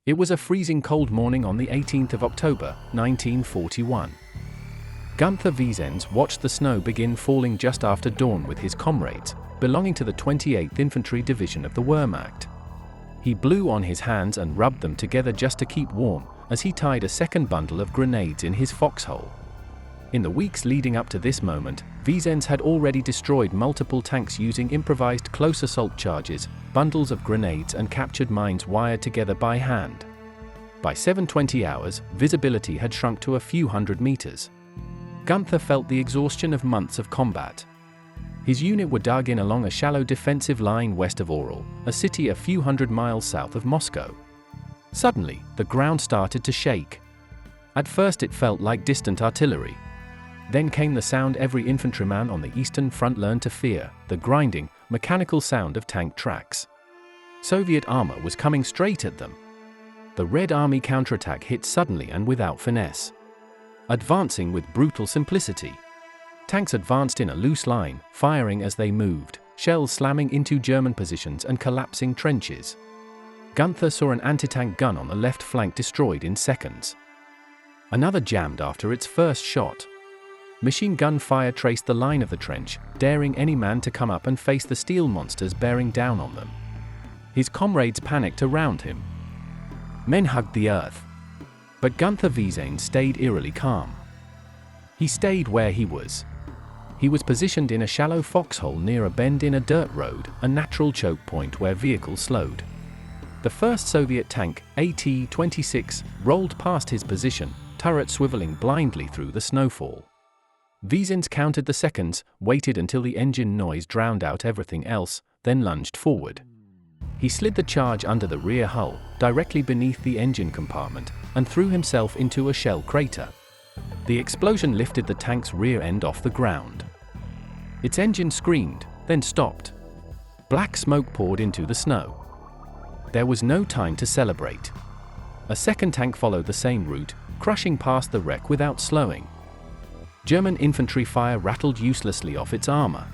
It was a freezing cold morning on the 18th of October, 1941. Günther Viezenz watched the snow begin falling just after dawn with his comrades, belonging to the 28th Infantry Division of the Wehrmacht. He blew on his hands and rubbed them together just to keep warm, as he tied a second bundle of grenades in his foxhole. In the weeks leading up to this moment, Viezenz had already destroyed multiple tanks using improvised close assault charges, bundles of grenades and captured mines wired together by hand. By 7:20 hours, visibility had shrunk to a few hundred meters. Günther felt the exhaustion of months of combat. His unit were dug in along a shallow defensive line west of Orel, a city a few hundred miles south of Moscow. Suddenly, the ground started to shake. At first it felt like distant artillery. Then came the sound every infantryman on the Eastern Front learned to fear, the grinding, mechanical sound of tank tracks. Soviet armor was coming straight at them. The Red Army counterattack hit suddenly and without finesse, advancing with brutal simplicity. Tanks advanced in a loose line, firing as they moved, shells slamming into German positions and collapsing trenches. Günther saw an anti-tank gun on the left flank destroyed in seconds. Another jammed after its first shot. Machine gun fire traced the line of the trench, daring any man to come up and face the steel monsters bearing down on them. His comrades panicked around him. Men hugged the earth. But Günther Viezenz stayed eerily calm. He stayed where he was. He was positioned in a shallow foxhole near a bend in a dirt road, a natural choke point where vehicles slowed. The first Soviet tank, AT-26, rolled past his position, turret swiveling blindly through the snowfall. Viezenz counted the seconds, waited until the engine noise drowned out everything else, then lunged forward. He slid the charge under the rear hull, directly beneath the engine compartment, and threw himself into a shell crater. The explosion lifted the tank's rear end off the ground. Its engine screamed, then stopped. Black smoke poured into the snow. There was no time to celebrate. A second tank followed the same route, crushing past the wreck without slowing. German infantry fire rattled uselessly off its armor.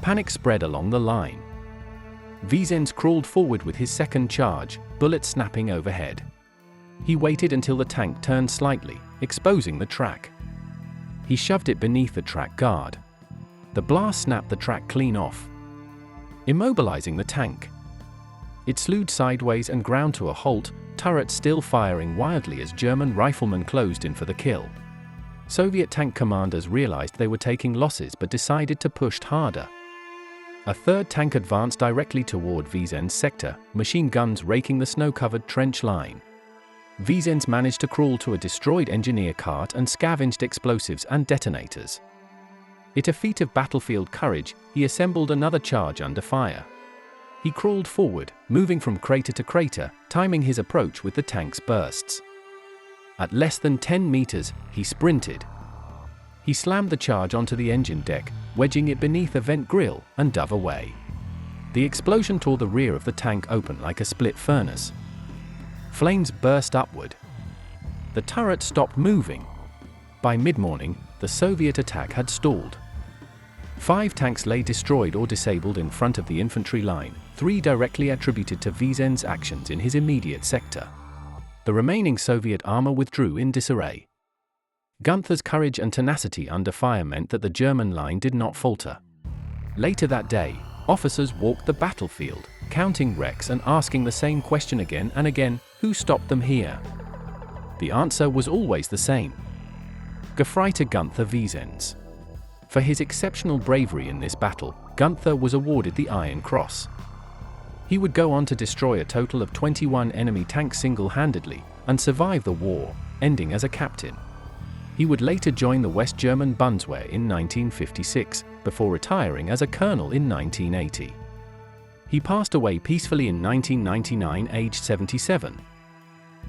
Panic spread along the line. Viezenz crawled forward with his second charge, bullets snapping overhead. He waited until the tank turned slightly, exposing the track. He shoved it beneath the track guard. The blast snapped the track clean off, immobilizing the tank. It slewed sideways and ground to a halt, turrets still firing wildly as German riflemen closed in for the kill. Soviet tank commanders realized they were taking losses but decided to push harder. A third tank advanced directly toward Viezenz's sector, machine guns raking the snow-covered trench line. Viezenz managed to crawl to a destroyed engineer cart and scavenged explosives and detonators. In a feat of battlefield courage, he assembled another charge under fire. He crawled forward, moving from crater to crater, timing his approach with the tank's bursts. At less than 10 meters, he sprinted. He slammed the charge onto the engine deck, wedging it beneath a vent grill, and dove away. The explosion tore the rear of the tank open like a split furnace. Flames burst upward. The turret stopped moving. By mid-morning, the Soviet attack had stalled. 5 tanks lay destroyed or disabled in front of the infantry line, 3 directly attributed to Viezenz's actions in his immediate sector. The remaining Soviet armor withdrew in disarray. Günther's courage and tenacity under fire meant that the German line did not falter. Later that day, officers walked the battlefield, counting wrecks and asking the same question again and again: who stopped them here? The answer was always the same: Gefreiter Günther Viezenz. For his exceptional bravery in this battle, Günther was awarded the Iron Cross. He would go on to destroy a total of 21 enemy tanks single-handedly, and survive the war, ending as a captain. He would later join the West German Bundeswehr in 1956, before retiring as a colonel in 1980. He passed away peacefully in 1999, aged 77.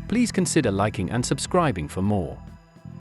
Please consider liking and subscribing for more.